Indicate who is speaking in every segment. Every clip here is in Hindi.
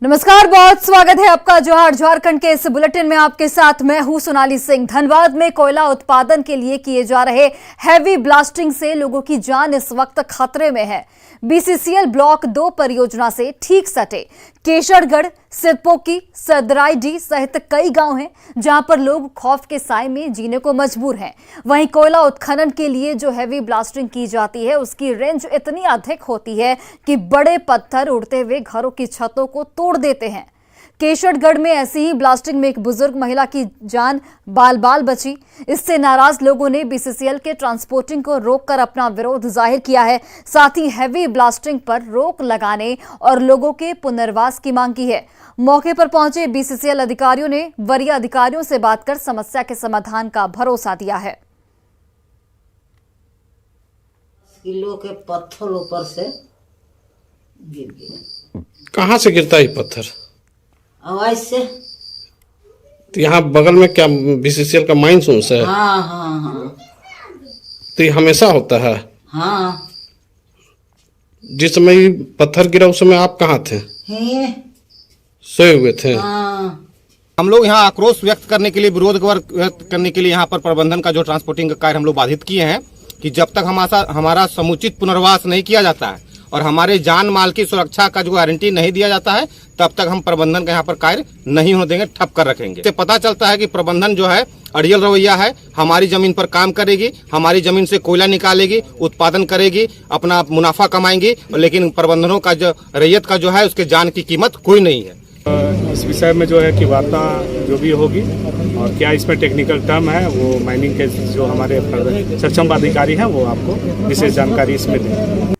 Speaker 1: नमस्कार, बहुत स्वागत है आपका जोहार झारखंड के इस बुलेटिन में। आपके साथ मैं हूं सोनाली सिंह। धनबाद में कोयला उत्पादन के लिए किए जा रहे हैवी ब्लास्टिंग से लोगों की जान इस वक्त खतरे में है। बीसीसीएल ब्लॉक 2 परियोजना से ठीक सटे केशरगढ़, सिरपोकी, सदराईडी सहित कई गांव हैं जहां पर लोग खौफ के साए में जीने को मजबूर हैं। वहीं कोयला उत्खनन के लिए जो हैवी ब्लास्टिंग की जाती है उसकी रेंज इतनी अधिक होती है कि बड़े पत्थर उड़ते हुए घरों की छतों को तोड़ देते हैं। केशरगढ़ में ऐसी ही ब्लास्टिंग में एक बुजुर्ग महिला की जान बाल बाल बची। इससे नाराज लोगों ने बीसीसीएल के ट्रांसपोर्टिंग को रोककर अपना विरोध जाहिर किया है। साथ ही हैवी ब्लास्टिंग पर रोक लगाने और लोगों के पुनर्वास की मांग की है। मौके पर पहुंचे बीसीसीएल अधिकारियों ने वरीय अधिकारियों से बात कर समस्या के समाधान का भरोसा दिया है।
Speaker 2: किलो के पत्थर ऊपर से गिर गया।
Speaker 3: कहाँ से गिरता है पत्थर?
Speaker 2: आवाज से।
Speaker 3: तो यहाँ बगल में क्या बीसीसीएल का माइंस है?
Speaker 2: हाँ।
Speaker 3: तो ये हमेशा होता है?
Speaker 2: हाँ।
Speaker 3: जिस समय पत्थर गिरा उस समय आप कहाँ थे? सोए हुए थे?
Speaker 2: हाँ।
Speaker 4: हम लोग यहाँ आक्रोश व्यक्त करने के लिए, विरोध व्यक्त करने के लिए यहाँ पर प्रबंधन का जो ट्रांसपोर्टिंग का कार्य हम लोग बाधित किए हैं कि जब तक हमारा समुचित पुनर्वास नहीं किया जाता है और हमारे जान माल की सुरक्षा का जो गारंटी नहीं दिया जाता है तब तक हम प्रबंधन का यहाँ पर कार्य नहीं होने देंगे, ठप कर रखेंगे। इससे पता चलता है कि प्रबंधन जो है अड़ियल रवैया है। हमारी जमीन पर काम करेगी, हमारी जमीन से कोयला निकालेगी, उत्पादन करेगी, अपना मुनाफा कमाएंगी, लेकिन प्रबंधनों का जो रैयत का जो है उसके जान की कीमत कोई नहीं है।
Speaker 5: इस विषय में जो है कि वार्ता जो भी होगी और क्या इसमें टेक्निकल टर्म है वो माइनिंग के जो हमारे सक्षम अधिकारी हैं वो आपको विशेष जानकारी इसमें देंगे।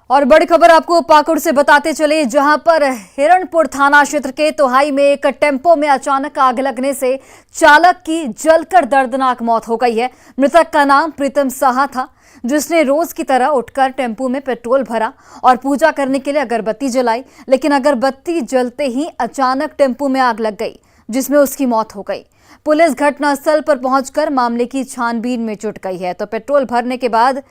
Speaker 1: और बड़ी खबर आपको पाकुड़ से बताते चले, जहां पर हिरणपुर थाना क्षेत्र के तोहाई में एक टेम्पो में अचानक आग लगने से चालक की जलकर दर्दनाक मौत हो गई है। मृतक का नाम प्रीतम साहा था, जिसने रोज की तरह उठकर टेम्पो में पेट्रोल भरा और पूजा करने के लिए अगरबत्ती जलाई, लेकिन अगरबत्ती जलते ही अचानक टेम्पो में आग लग गई, जिसमें उसकी मौत हो गई। पुलिस घटनास्थल पर पहुंचकर मामले की छानबीन में जुट गई है। तो पेट्रोल भरने के बाद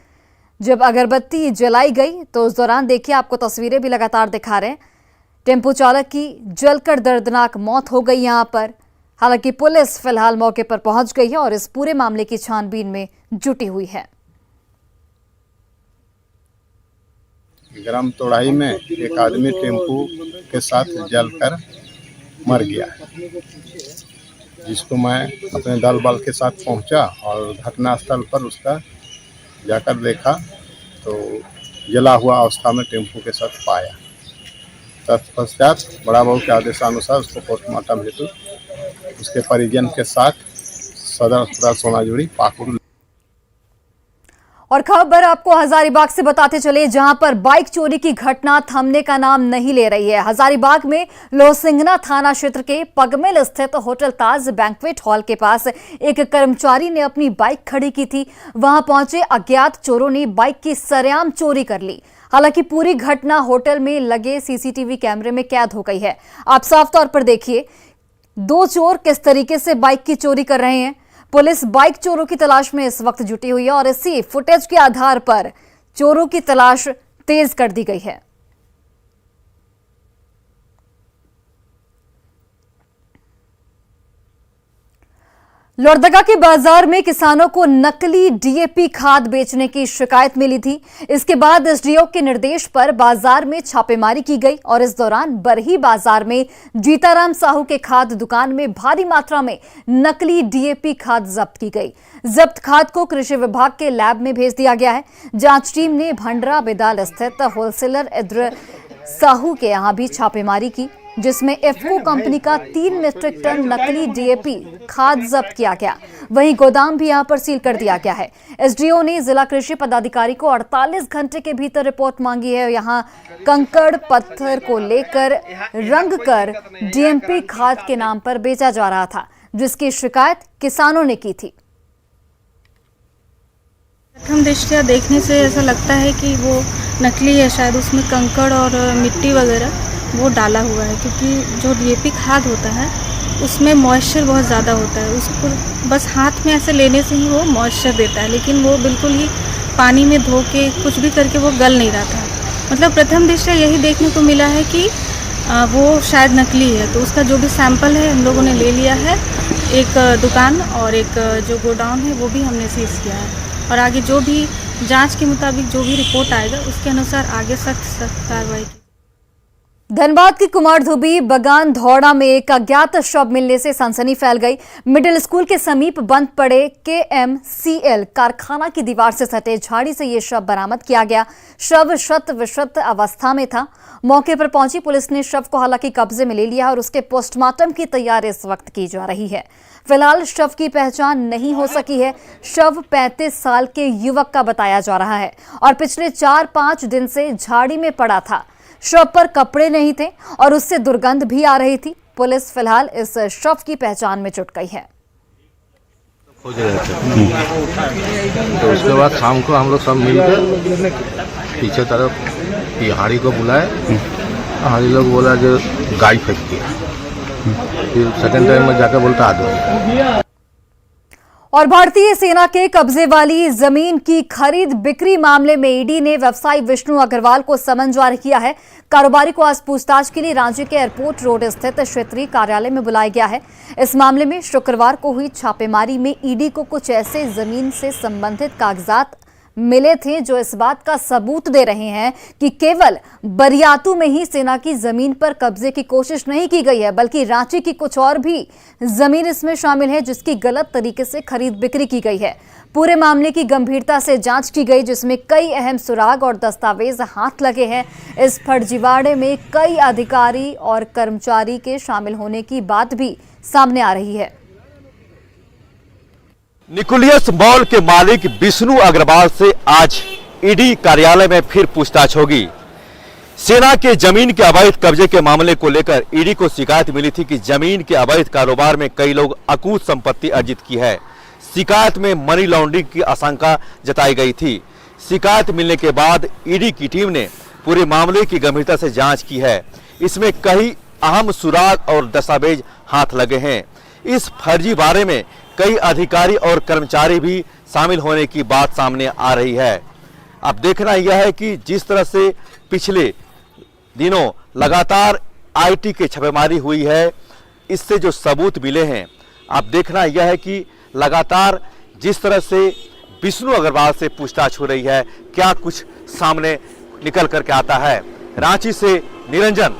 Speaker 1: जब अगरबत्ती जलाई गई तो उस दौरान देखिए, आपको तस्वीरें भी लगातार दिखा रहे हैं, टेम्पो चालक की जलकर दर्दनाक मौत हो गई यहां पर। हालांकि पुलिस फिलहाल मौके पर पहुंच गई है और इस पूरे मामले की छानबीन में जुटी हुई है।
Speaker 6: ग्राम तोड़ाई में एक आदमी टेम्पो के साथ जलकर मर गया है, जिसको मैं अपने दल बल के साथ पहुंचा और घटनास्थल पर उसका जाकर देखा तो जला हुआ अवस्था में टेम्पो के साथ पाया। तत्पश्चात बड़ा बाबू के आदेशानुसार उसको पोस्टमार्टम हेतु उसके परिजन के साथ सदर अस्पताल सोनाजुड़ी पाकुड़।
Speaker 1: और खबर आपको हजारीबाग से बताते चले, जहां पर बाइक चोरी की घटना थमने का नाम नहीं ले रही है। हजारीबाग में लोहसिंगना थाना क्षेत्र के पगमेल स्थित होटल ताज बैंक्वेट हॉल के पास एक कर्मचारी ने अपनी बाइक खड़ी की थी। वहां पहुंचे अज्ञात चोरों ने बाइक की सरेआम चोरी कर ली। हालांकि पूरी घटना होटल में लगे सीसीटीवी कैमरे में कैद हो गई है। आप साफ तौर पर देखिए 2 चोर किस तरीके से बाइक की चोरी कर रहे हैं। पुलिस बाइक चोरों की तलाश में इस वक्त जुटी हुई है और इसी फुटेज के आधार पर चोरों की तलाश तेज कर दी गई है। लोहरदगा के बाजार में किसानों को नकली डीएपी खाद बेचने की शिकायत मिली थी। इसके बाद एसडीओ के निर्देश पर बाजार में छापेमारी की गई और इस दौरान बरही बाजार में जीताराम साहू के खाद दुकान में भारी मात्रा में नकली डीएपी खाद जब्त की गई। जब्त खाद को कृषि विभाग के लैब में भेज दिया गया है। जांच टीम ने भंडरा बेदाल स्थित होलसेलर इद्र साहू के यहां भी छापेमारी की, जिसमें इफ्को कंपनी का 3 मीट्रिक टन नकली डीएपी खाद जब्त किया गया। वहीं गोदाम भी यहां पर सील कर दिया गया है। एसडीओ ने जिला कृषि पदाधिकारी को 48 घंटे के भीतर रिपोर्ट मांगी है। यहां कंकड़ पत्थर को लेकर रंग कर डीएपी खाद के नाम पर बेचा जा रहा था, जिसकी शिकायत किसानों ने की थी।
Speaker 7: प्रथम दृष्टया देखने से ऐसा लगता है कि वो नकली है, शायद उसमें कंकड़ और मिट्टी वगैरह वो डाला हुआ है, क्योंकि जो डीएपी खाद होता है उसमें मॉइस्चर बहुत ज़्यादा होता है। उसको बस हाथ में ऐसे लेने से ही वो मॉइस्चर देता है, लेकिन वो बिल्कुल ही पानी में धो के कुछ भी करके वो गल नहीं रहा था। मतलब प्रथम दृष्टया यही देखने को मिला है कि वो शायद नकली है। तो उसका जो भी सैंपल है हम लोगों ने ले लिया है। एक दुकान और एक जो गोडाउन है वो भी हमने सीज किया है और आगे जो भी जांच के मुताबिक जो भी रिपोर्ट आएगा उसके अनुसार आगे सख्त कार्रवाई की।
Speaker 1: धनबाद की कुमारधुबी बगान धौड़ा में एक अज्ञात शव मिलने से सनसनी फैल गई। मिडिल स्कूल के समीप बंद पड़े KMCL कारखाना की दीवार से सटे झाड़ी से ये शव बरामद किया गया। शव शत विशत अवस्था में था। मौके पर पहुंची पुलिस ने शव को हालांकि कब्जे में ले लिया और उसके पोस्टमार्टम की तैयारी इस वक्त की जा रही है। फिलहाल शव की पहचान नहीं हो सकी है। शव 35 साल के युवक का बताया जा रहा है और पिछले 4-5 दिन से झाड़ी में पड़ा था। शव पर कपड़े नहीं थे और उससे दुर्गंध भी आ रही थी। पुलिस फिलहाल इस शव की पहचान में जुट गई है।
Speaker 8: खोज रहे थे तो उसके बाद शाम को हम लोग सब मिलकर पीछे तरफ तिहाड़ी को बुलाए। हाड़ी लोग बोला जो गाय फेंक दिया। फिर सेकंड टाइम में जाकर बोलता आ दो।
Speaker 1: और भारतीय सेना के कब्जे वाली जमीन की खरीद बिक्री मामले में ईडी ने व्यवसायी विष्णु अग्रवाल को समन जारी किया है। कारोबारी को आज पूछताछ के लिए रांची के एयरपोर्ट रोड स्थित क्षेत्रीय कार्यालय में बुलाया गया है। इस मामले में शुक्रवार को हुई छापेमारी में ईडी को कुछ ऐसे जमीन से संबंधित कागजात मिले थे जो इस बात का सबूत दे रहे हैं कि केवल बरियातू में ही सेना की जमीन पर कब्जे की कोशिश नहीं की गई है, बल्कि रांची की कुछ और भी जमीन इसमें शामिल है जिसकी गलत तरीके से खरीद बिक्री की गई है। पूरे मामले की गंभीरता से जांच की गई जिसमें कई अहम सुराग और दस्तावेज हाथ लगे हैं। इस फर्जीवाड़े में कई अधिकारी और कर्मचारी के शामिल होने की बात भी सामने आ रही है।
Speaker 9: निकोलियस मॉल के मालिक विष्णु अग्रवाल से आज ईडी कार्यालय में फिर पूछताछ होगी। सेना के जमीन के अवैध कब्जे के मामले को लेकर ईडी को शिकायत मिली थी कि जमीन के अवैध कारोबार में कई लोग अकूत संपत्ति अर्जित की है। शिकायत में मनी लॉन्ड्रिंग की आशंका जताई गई थी। शिकायत मिलने के बाद ईडी की टीम ने पूरे मामले की गंभीरता से जांच की है। इसमें कई अहम सुराग और दस्तावेज हाथ लगे हैं। इस फर्जीवाड़े में कई अधिकारी और कर्मचारी भी शामिल होने की बात सामने आ रही है। अब देखना यह है कि जिस तरह से पिछले दिनों लगातार आईटी की छापेमारी हुई है, इससे जो सबूत मिले हैं, अब देखना यह है कि लगातार जिस तरह से विष्णु अग्रवाल से पूछताछ हो रही है, क्या कुछ सामने निकल करके आता है। रांची से निरंजन।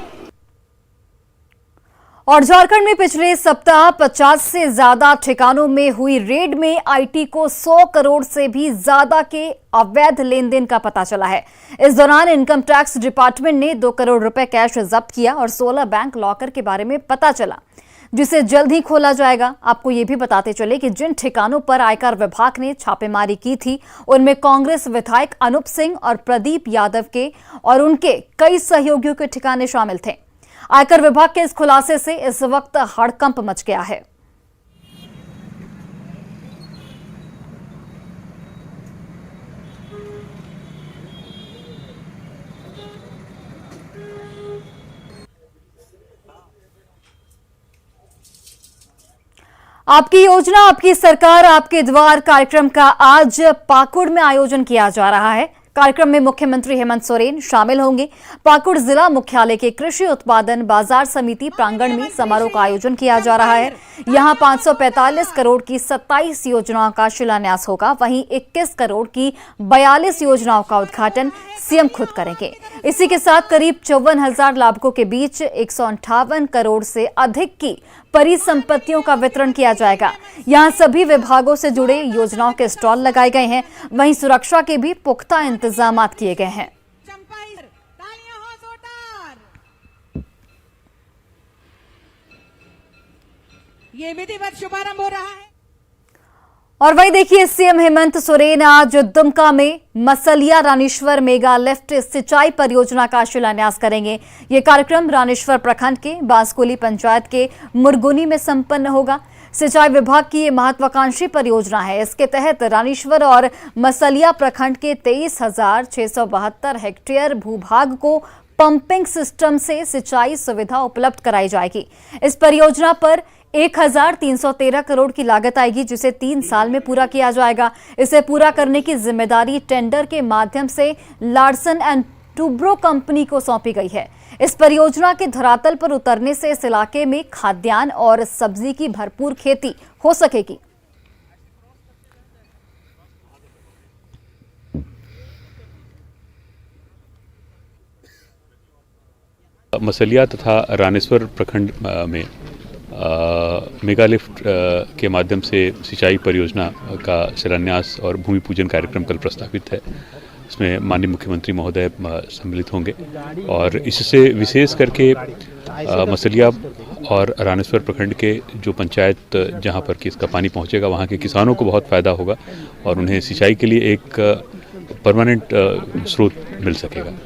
Speaker 1: और झारखंड में पिछले सप्ताह 50 से ज्यादा ठिकानों में हुई रेड में आईटी को 100 करोड़ से भी ज्यादा के अवैध लेन देन का पता चला है। इस दौरान इनकम टैक्स डिपार्टमेंट ने 2 करोड़ रुपए कैश जब्त किया और 16 बैंक लॉकर के बारे में पता चला, जिसे जल्द ही खोला जाएगा। आपको ये भी बताते चले कि जिन ठिकानों पर आयकर विभाग ने छापेमारी की थी उनमें कांग्रेस विधायक अनूप सिंह और प्रदीप यादव के और उनके कई सहयोगियों के ठिकाने शामिल थे। आयकर विभाग के इस खुलासे से इस वक्त हड़कंप मच गया है। आपकी योजना आपकी सरकार आपके द्वार कार्यक्रम का आज पाकुड़ में आयोजन किया जा रहा है। कार्यक्रम में मुख्यमंत्री हेमंत सोरेन शामिल होंगे। पाकुड़ जिला मुख्यालय के कृषि उत्पादन बाजार समिति प्रांगण में समारोह का आयोजन किया जा रहा है। यहां 545 करोड़ की 27 योजनाओं का शिलान्यास होगा। वहीं 21 करोड़ की 42 योजनाओं का उद्घाटन सीएम खुद करेंगे। इसी के साथ करीब 54,000 लाभुकों के बीच 158 करोड़ से अधिक की परिसंपत्तियों का वितरण किया जाएगा। यहां सभी विभागों से जुड़े योजनाओं के स्टॉल लगाए गए हैं। वहीं सुरक्षा के भी पुख्ता इंतजाम किए गए हैं।
Speaker 10: ये विधिवत शुभारंभ हो रहा है।
Speaker 1: और वही देखिए, सीएम हेमंत सोरेन आज दुमका में मसलिया रानीश्वर मेगा लिफ्ट सिंचाई परियोजना का शिलान्यास करेंगे। ये कार्यक्रम रानीश्वर प्रखंड के बांसकुली पंचायत के मुरगुनी में संपन्न होगा। सिंचाई विभाग की ये महत्वाकांक्षी परियोजना है। इसके तहत रानीश्वर और मसलिया प्रखंड के 23,672 हेक्टेयर भूभाग को पंपिंग सिस्टम से सिंचाई सुविधा उपलब्ध कराई जाएगी। इस परियोजना पर 1,313 करोड़ की लागत आएगी, जिसे 3 साल में पूरा किया जाएगा। इसे पूरा करने की जिम्मेदारी टेंडर के माध्यम से लार्सन एंड टुब्रो कंपनी को सौंपी गई है। इस परियोजना के धरातल पर उतरने से इस इलाके में खाद्यान्न और सब्जी की भरपूर खेती हो सकेगी।
Speaker 11: मसलिया तथा रानेश्वर प्रखंड में मेगा लिफ्ट के माध्यम से सिंचाई परियोजना का शिलान्यास और भूमि पूजन कार्यक्रम कल प्रस्तावित है। इसमें माननीय मुख्यमंत्री महोदय सम्मिलित होंगे और इससे विशेष करके मसलिया और रानेश्वर प्रखंड के जो पंचायत जहां पर कि इसका पानी पहुंचेगा वहां के किसानों को बहुत फ़ायदा होगा और उन्हें सिंचाई के लिए एक परमानेंट स्रोत मिल सकेगा।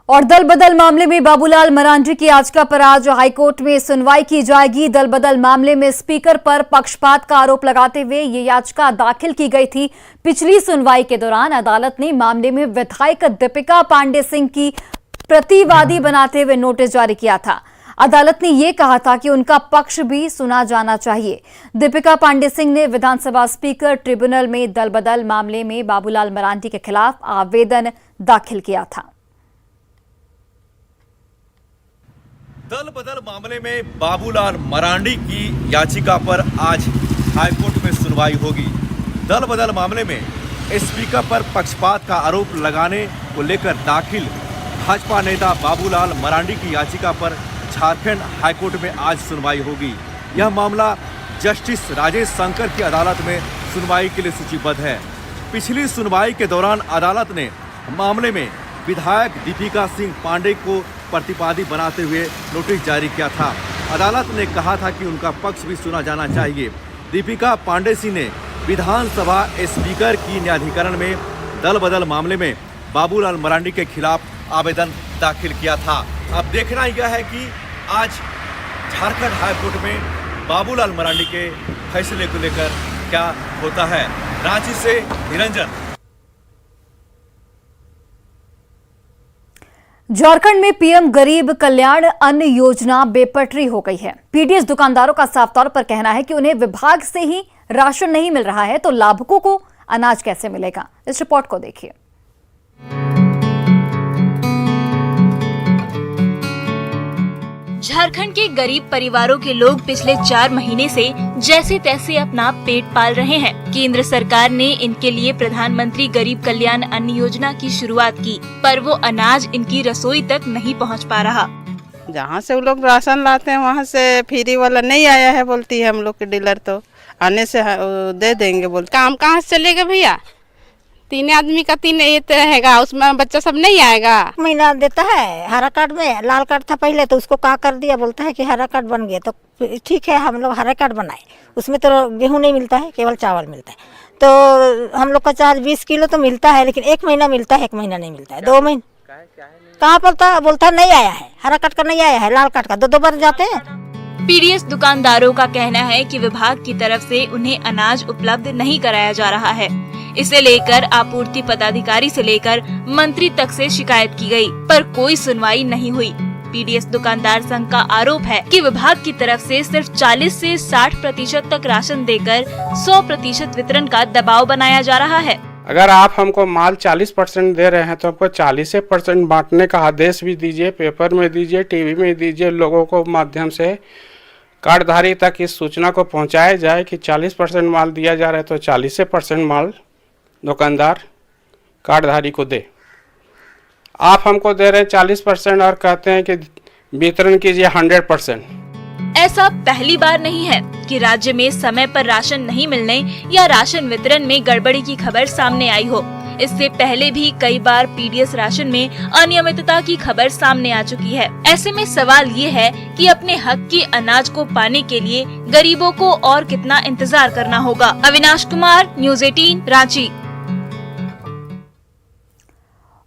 Speaker 1: और दल बदल मामले में बाबूलाल मरांडी की याचिका पर आज हाईकोर्ट में सुनवाई की जाएगी। दल बदल मामले में स्पीकर पर पक्षपात का आरोप लगाते हुए ये याचिका दाखिल की गई थी। पिछली सुनवाई के दौरान अदालत ने मामले में विधायक दीपिका पांडे सिंह की प्रतिवादी बनाते हुए नोटिस जारी किया था। अदालत ने यह कहा था कि उनका पक्ष भी सुना जाना चाहिए। दीपिका पांडे सिंह ने विधानसभा स्पीकर ट्रिब्यूनल में दल बदल मामले में बाबूलाल मरांडी के खिलाफ आवेदन दाखिल किया था।
Speaker 9: दल बदल मामले में बाबूलाल मरांडी की याचिका पर आज हाईकोर्ट में सुनवाई होगी। दल बदल मामले में स्पीकर पर पक्षपात का आरोप लगाने को लेकर दाखिल भाजपा नेता बाबूलाल मरांडी की याचिका पर झारखंड हाईकोर्ट में आज सुनवाई होगी। यह मामला जस्टिस राजेश शंकर की अदालत में सुनवाई के लिए सूचीबद्ध है। पिछली सुनवाई के दौरान अदालत ने मामले में विधायक दीपिका सिंह पांडे को प्रतिवादी बनाते हुए नोटिस जारी किया था। अदालत ने कहा था कि उनका पक्ष भी सुना जाना चाहिए। दीपिका पांडे सिंह ने विधानसभा स्पीकर की न्यायाधिकरण में दल बदल मामले में बाबूलाल मरांडी के खिलाफ आवेदन दाखिल किया था। अब देखना यह है कि आज झारखंड हाईकोर्ट में बाबूलाल मरांडी के फैसले को लेकर क्या होता है। रांची से निरंजन।
Speaker 1: झारखंड में पीएम गरीब कल्याण अन्न योजना बेपटरी हो गई है। पीडीएस दुकानदारों का साफ तौर पर कहना है कि उन्हें विभाग से ही राशन नहीं मिल रहा है, तो लाभुकों को अनाज कैसे मिलेगा। इस रिपोर्ट को देखिए।
Speaker 12: झारखंड के गरीब परिवारों के लोग पिछले 4 महीने से जैसे तैसे अपना पेट पाल रहे हैं। केंद्र सरकार ने इनके लिए प्रधानमंत्री गरीब कल्याण अन्न योजना की शुरुआत की, पर वो अनाज इनकी रसोई तक नहीं पहुंच पा रहा।
Speaker 13: जहां से वो लोग राशन लाते हैं वहां से फ्री वाला नहीं आया है बोलती है हम लोग के डीलर, तो आने से दे देंगे बोलते। काम कहाँ से चलेगा भैया? 3 आदमी का 3 ये रहेगा, उसमें बच्चा सब नहीं आएगा।
Speaker 14: महीना देता है हरा कार्ड में, लाल कार्ड था पहले तो उसको क्या कर दिया, बोलता है कि हरा कार्ड बन गया। तो ठीक है हम लोग हरा कार्ड बनाए, उसमें तो गेहूं नहीं मिलता है, केवल चावल मिलता है। तो हम लोग का चार्ज 20 किलो तो मिलता है, लेकिन 1 महीना मिलता है, 1 महीना नहीं मिलता है। 2 महीने कहाँ पर बोलता है नहीं आया है, हरा कार्ड का नहीं आया है, लाल कार्ड का 2 बार जाते हैं।
Speaker 12: पीडीएस दुकानदारों का कहना है कि विभाग की तरफ से उन्हें अनाज उपलब्ध नहीं कराया जा रहा है। इसे लेकर आपूर्ति पदाधिकारी से लेकर मंत्री तक से शिकायत की गई, पर कोई सुनवाई नहीं हुई। पीडीएस दुकानदार संघ का आरोप है कि विभाग की तरफ से सिर्फ 40 से 60% तक राशन देकर 100% वितरण का दबाव बनाया जा रहा है।
Speaker 15: अगर आप हमको माल 40% दे रहे हैं तो हमको 40% बांटने का आदेश भी दीजिए, पेपर में दीजिए, टीवी में दीजिए, लोगों को माध्यम से कार्डधारी तक इस सूचना को पहुंचाया जाए कि 40% माल दिया जा रहा है तो 40% माल दुकानदार कार्डधारी को दे। आप हमको दे रहे हैं 40% और कहते हैं कि वितरण कीजिए 100%।
Speaker 12: ऐसा पहली बार नहीं है कि राज्य में समय पर राशन नहीं मिलने या राशन वितरण में गड़बड़ी की खबर सामने आई हो। इससे पहले भी कई बार पीडीएस राशन में अनियमितता की खबर सामने आ चुकी है। ऐसे में सवाल ये है कि अपने हक के अनाज को पाने के लिए गरीबों को और कितना इंतजार करना होगा। अविनाश कुमार, न्यूज़ 18, रांची।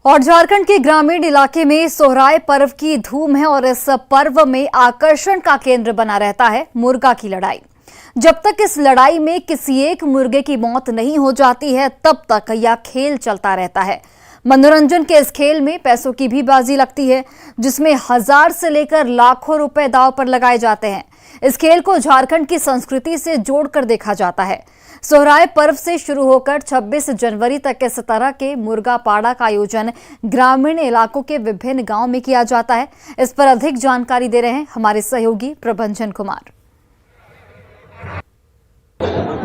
Speaker 1: और झारखंड के ग्रामीण इलाके में सोहराय पर्व की धूम है और इस पर्व में आकर्षण का केंद्र बना रहता है मुर्गा की लड़ाई। जब तक इस लड़ाई में किसी एक मुर्गे की मौत नहीं हो जाती है तब तक यह खेल चलता रहता है। मनोरंजन के इस खेल में पैसों की भी बाजी लगती है, जिसमें 1000 से लेकर लाखों रुपए दांव पर लगाए जाते हैं। इस खेल को झारखंड की संस्कृति से जोड़कर देखा जाता है। सोहराय पर्व से शुरू होकर 26 जनवरी तक इस तरह के मुर्गा पाड़ा का आयोजन ग्रामीण इलाकों के विभिन्न गांवों में किया जाता है। इस पर अधिक जानकारी दे रहे हैं हमारे सहयोगी प्रभंजन कुमार।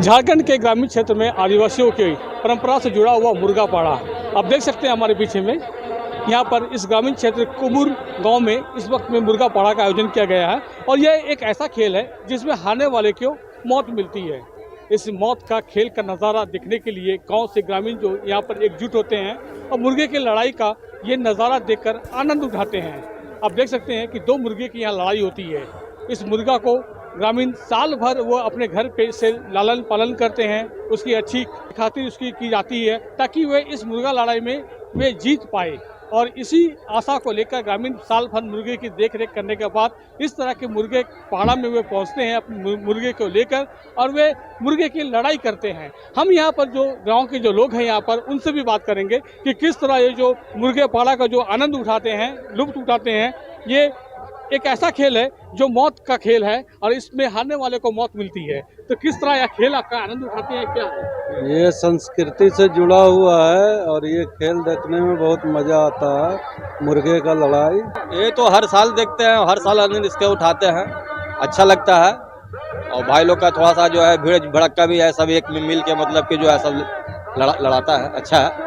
Speaker 16: झारखंड के ग्रामीण क्षेत्र में आदिवासियों की परंपरा से जुड़ा हुआ मुर्गा पाड़ा आप देख सकते हैं हमारे पीछे में। यहाँ पर इस ग्रामीण क्षेत्र कुबूर गांव में इस वक्त में मुर्गा पाड़ा का आयोजन किया गया है और यह एक ऐसा खेल है जिसमें हारने वाले को मौत मिलती है। इस मौत का खेल का नज़ारा देखने के लिए गांव से ग्रामीण जो यहाँ पर एकजुट होते हैं और मुर्गे की लड़ाई का ये नज़ारा देखकर आनंद उठाते हैं। आप देख सकते हैं कि 2 मुर्गे की यहाँ लड़ाई होती है। इस मुर्गा को ग्रामीण साल भर वो अपने घर पे से लालन पालन करते हैं, उसकी अच्छी खातिर उसकी की जाती है ताकि वे इस मुर्गा लड़ाई में वे जीत पाए। और इसी आशा को लेकर ग्रामीण साल भर मुर्गे की देखरेख करने के बाद इस तरह के मुर्गे पहाड़ा में वे पहुंचते हैं अपने मुर्गे को लेकर और वे मुर्गे की लड़ाई करते हैं। हम यहाँ पर जो गांव के जो लोग हैं यहाँ पर उनसे भी बात करेंगे कि किस तरह ये जो मुर्गे पहाड़ा का जो आनंद उठाते हैं, लुत्फ उठाते हैं। ये एक ऐसा खेल है जो मौत का खेल है और इसमें हारने वाले को मौत मिलती है। तो किस तरह यह खेल आपका आनंद उठाते हैं, क्या है?
Speaker 17: ये संस्कृति से जुड़ा हुआ है और ये खेल देखने में बहुत मजा आता है। मुर्गे का लड़ाई ये तो हर साल देखते हैं, हर साल आनंद इसके उठाते हैं, अच्छा लगता है। और भाई लोग का थोड़ा सा जो है भीड़ भड़का भी है, सब एक में मिल के मतलब कि जो है सब लड़ाता है, अच्छा है।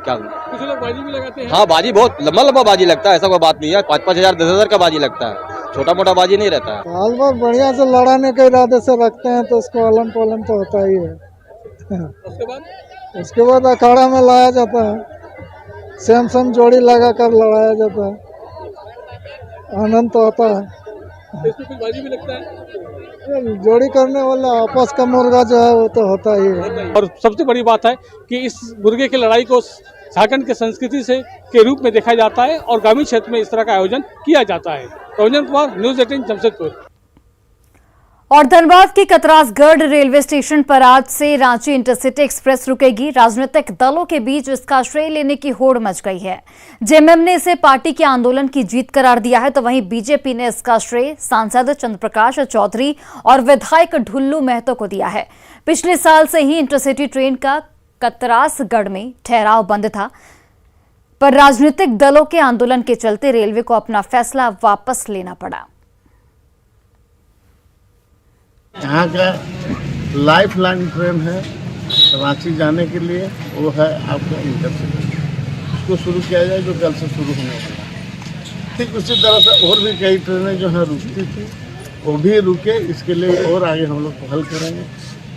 Speaker 17: क्या
Speaker 16: कुछ लोग बाजी भी लगाते हैं?
Speaker 17: हाँ, बाजी बहुत लंबा लंबा बाजी लगता है, ऐसा कोई बात नहीं है। 5-5 हजार 10 हजार का बाजी लगता है, छोटा मोटा बाजी नहीं रहता है।
Speaker 18: साल भर बढ़िया से लड़ाने के इरादे से रखते हैं तो उसको आलन पालन तो होता ही है। उसके बाद अखाड़ा में लाया जाता है, सेम जोड़ी लगा कर लड़ाया जाता है, आनंद तो आता है।
Speaker 16: इसमें कुछ बाजी भी लगता है?
Speaker 18: जोड़ी करने वाला आपस का मुर्गा जो है वो तो होता ही है।
Speaker 16: और सबसे बड़ी बात है कि इस मुर्गे की लड़ाई को झारखंड की संस्कृति से के रूप में देखा जाता है और ग्रामीण क्षेत्र में इस तरह का आयोजन किया जाता है। प्रभंजन कुमार, न्यूज़ 18 जमशेदपुर।
Speaker 1: और धनबाद के कतरासगढ़ रेलवे स्टेशन पर आज से रांची इंटरसिटी एक्सप्रेस रुकेगी। राजनीतिक दलों के बीच इसका श्रेय लेने की होड़ मच गई है। जेएमएम ने इसे पार्टी के आंदोलन की जीत करार दिया है, तो वहीं बीजेपी ने इसका श्रेय सांसद चंद्रप्रकाश चौधरी और विधायक ढुल्लू महतो को दिया है। पिछले साल से ही इंटरसिटी ट्रेन का कतरासगढ़ में ठहराव बंद था, पर राजनीतिक दलों के आंदोलन के चलते रेलवे को अपना फैसला वापस लेना पड़ा।
Speaker 19: यहाँ का लाइफ लाइन ट्रेन है रांची जाने के लिए, वो है आपका इंटरसिटी। उसको शुरू किया जाए जो कल से शुरू होने वाला है। ठीक उसी तरह से और भी कई ट्रेनें जो है रुकती थी, वो भी रुके। इसके लिए और आगे हम लोग पहल करेंगे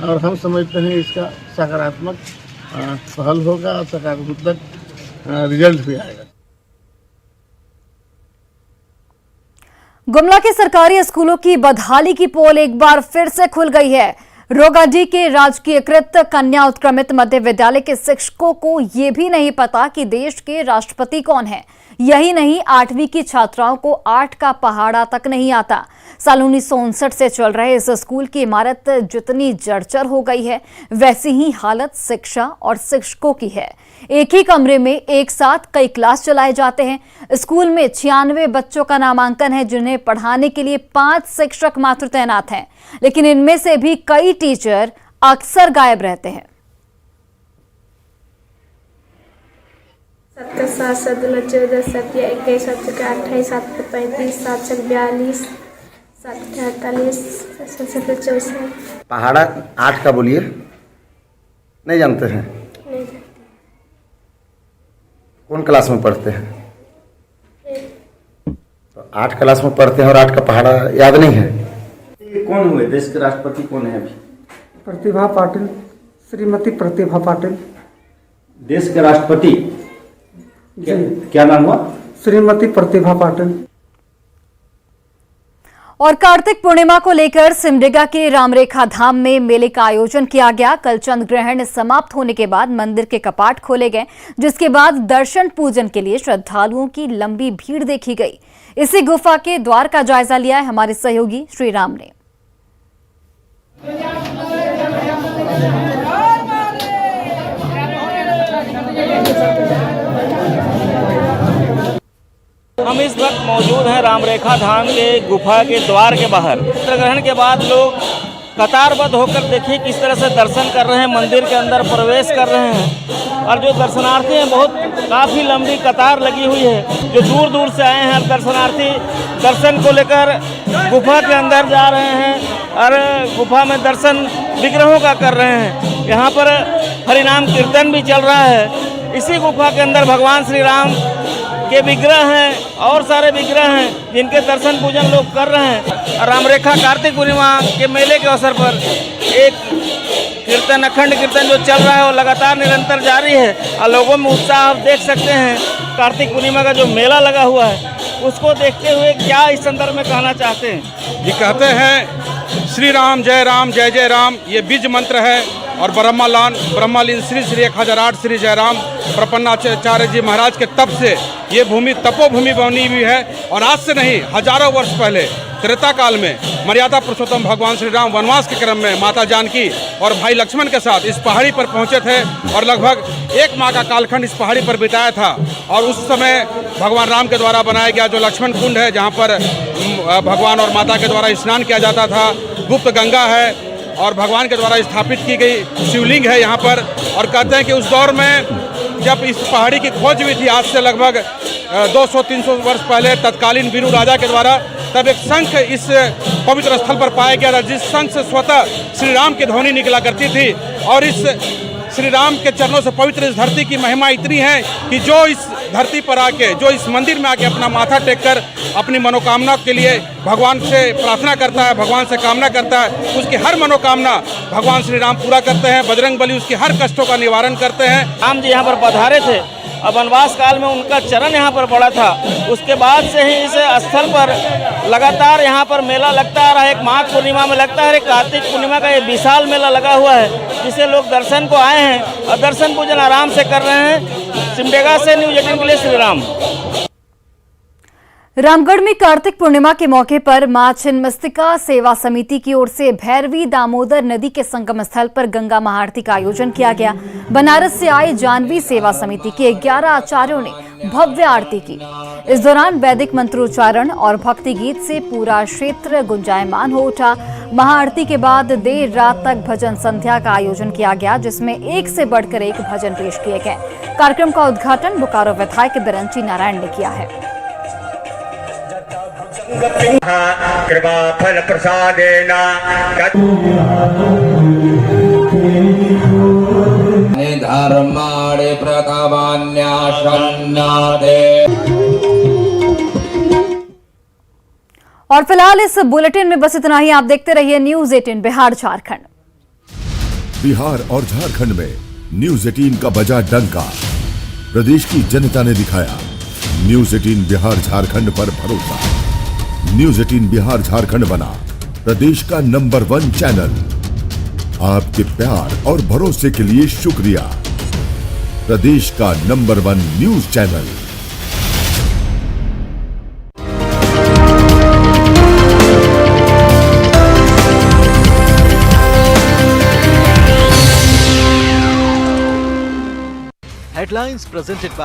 Speaker 19: और हम समझते हैं इसका सकारात्मक पहल होगा और सकारात्मक रिजल्ट भी आएगा।
Speaker 1: गुमला के सरकारी स्कूलों की बदहाली की पोल एक बार फिर से खुल गई है। रोगाडी के राजकीयकृत कन्या उत्क्रमित मध्य विद्यालय के शिक्षकों को ये भी नहीं पता कि देश के राष्ट्रपति कौन है। यही नहीं, 8वीं की छात्राओं को 8 का पहाड़ा तक नहीं आता। साल 1959 से चल रहे इस स्कूल की इमारत जितनी जर्जर हो गई है, वैसी ही हालत शिक्षा और शिक्षकों की है। एक ही कमरे में एक साथ कई क्लास चलाए जाते हैं। स्कूल में 96 बच्चों का नामांकन है, जिन्हें पढ़ाने के लिए 5 शिक्षक मात्र तैनात हैं, लेकिन इनमें से भी कई टीचर अक्सर गायब रहते हैं।
Speaker 20: 7 का 7 7 दूना 14 7 या 21 7 का 28 7 का 35 7 का 42 7 का 48 7 का 64।
Speaker 21: पहाड़ा 8 का बोलिए, नहीं जानते हैं?
Speaker 20: नहीं।
Speaker 21: कौन क्लास में पढ़ते हैं? तो 8 क्लास में पढ़ते हैं और 8 का पहाड़ा याद नहीं है। ये कौन हुए देश के राष्ट्रपति कौन है अभी?
Speaker 22: प्रतिभा पाटिल, श्रीमती प्रतिभा पाटिल।
Speaker 21: देश के राष्ट्रपति क्या नाम हुआ?
Speaker 22: श्रीमती प्रतिभा पाटिल।
Speaker 1: और कार्तिक पूर्णिमा को लेकर सिमडेगा के रामरेखा धाम में मेले का आयोजन किया गया। कल चंद्र ग्रहण समाप्त होने के बाद मंदिर के कपाट खोले गए, जिसके बाद दर्शन पूजन के लिए श्रद्धालुओं की लंबी भीड़ देखी गई। इसी गुफा के द्वार का जायजा लिया है हमारे सहयोगी श्रीराम ने।
Speaker 23: हम इस वक्त मौजूद हैं रामरेखा धाम के गुफा के द्वार के बाहर। चंद्र ग्रहण के बाद लोग
Speaker 2: कतारबद्ध होकर देखिए किस तरह से दर्शन कर रहे हैं, मंदिर के अंदर प्रवेश कर रहे हैं। और जो दर्शनार्थी हैं बहुत काफ़ी लंबी कतार लगी हुई है। जो दूर दूर से आए हैं दर्शनार्थी दर्शन को लेकर गुफा के अंदर जा रहे हैं और गुफा में दर्शन विग्रहों का कर रहे हैं। यहाँ पर हरिनाम कीर्तन भी चल रहा है। इसी गुफा के अंदर भगवान श्री राम के विग्रह हैं और सारे विग्रह हैं जिनके दर्शन पूजन लोग कर रहे हैं। रामरेखा कार्तिक पूर्णिमा के मेले के अवसर पर एक कीर्तन, अखंड कीर्तन जो चल रहा है वो लगातार निरंतर जारी है और लोगों में उत्साह आप देख सकते हैं। कार्तिक पूर्णिमा का जो मेला लगा हुआ है उसको देखते हुए क्या इस संदर्भ में कहना चाहते हैं?
Speaker 3: ये कहते हैं श्री राम जय जय राम, ये बीज मंत्र है। और ब्रह्मालीन श्री श्री 1008 श्री जयराम प्रपन्नाचार्य जी महाराज के तप से ये भूमि तपोभूमि बनी हुई है। और आज से नहीं, हजारों वर्ष पहले त्रेता काल में मर्यादा पुरुषोत्तम भगवान श्री राम वनवास के क्रम में माता जानकी और भाई लक्ष्मण के साथ इस पहाड़ी पर पहुंचे थे और लगभग 1 माह का कालखंड इस पहाड़ी पर बिताया था। और उस समय भगवान राम के द्वारा बनाया गया जो लक्ष्मण कुंड है, जहाँ पर भगवान और माता के द्वारा स्नान किया जाता था, गुप्त गंगा है और भगवान के द्वारा स्थापित की गई शिवलिंग है यहाँ पर। और कहते हैं कि उस दौर में जब इस पहाड़ी की खोज हुई थी, आज से लगभग 200-300 वर्ष पहले, तत्कालीन वीरू राजा के द्वारा, तब एक शंख इस पवित्र स्थल पर पाया गया था, जिस शंख से स्वतः श्री राम की ध्वनि निकला करती थी। और इस श्री राम के चरणों से पवित्र इस धरती की महिमा इतनी है कि जो इस धरती पर आके, जो इस मंदिर में आके अपना माथा टेक कर अपनी मनोकामना के लिए भगवान से प्रार्थना करता है, भगवान से कामना करता है, उसकी हर मनोकामना भगवान श्री राम पूरा करते हैं। बजरंग बली उसकी हर कष्टों का निवारण करते हैं।
Speaker 2: राम जी यहाँ पर पधारे थे और वनवास काल में उनका चरण यहाँ पर पड़ा था। उसके बाद से ही इस स्थल पर लगातार यहाँ पर मेला लगता रहा। एक माघ पूर्णिमा में लगता है, एक कार्तिक पूर्णिमा का ये विशाल मेला लगा हुआ है जिसे लोग दर्शन को आए हैं और दर्शन पूजन आराम से कर रहे हैं। सिमडेगा से न्यूज़ 18 के लिए श्री राम।
Speaker 1: रामगढ़ में कार्तिक पूर्णिमा के मौके पर मां छिन्नमस्तिका सेवा समिति की ओर से भैरवी दामोदर नदी के संगम स्थल पर गंगा महाआरती का आयोजन किया गया। बनारस से आए जानवी सेवा समिति के 11 आचार्यों ने भव्य आरती की। इस दौरान वैदिक मंत्रोच्चारण और भक्ति गीत से पूरा क्षेत्र गुंजायमान हो उठा। महाआरती के बाद देर रात तक भजन संध्या का आयोजन किया गया, जिसमें एक से बढ़कर एक भजन पेश किए गए। कार्यक्रम का उद्घाटन बोकारो विधायक बिरंची नारायण ने किया है।
Speaker 23: कृपा फल प्रसादेना धर्माणे
Speaker 1: और फिलहाल इस बुलेटिन में बस इतना ही। आप देखते रहिए न्यूज़ 18 बिहार झारखंड।
Speaker 24: बिहार और झारखंड में न्यूज़ 18 का बजा डंका। प्रदेश की जनता ने दिखाया न्यूज़ 18 बिहार झारखंड पर भरोसा। न्यूज़ 18 बिहार झारखंड बना प्रदेश का नंबर 1 चैनल। आपके प्यार और भरोसे के लिए शुक्रिया। प्रदेश का number 1 news channel.
Speaker 25: Headlines presented by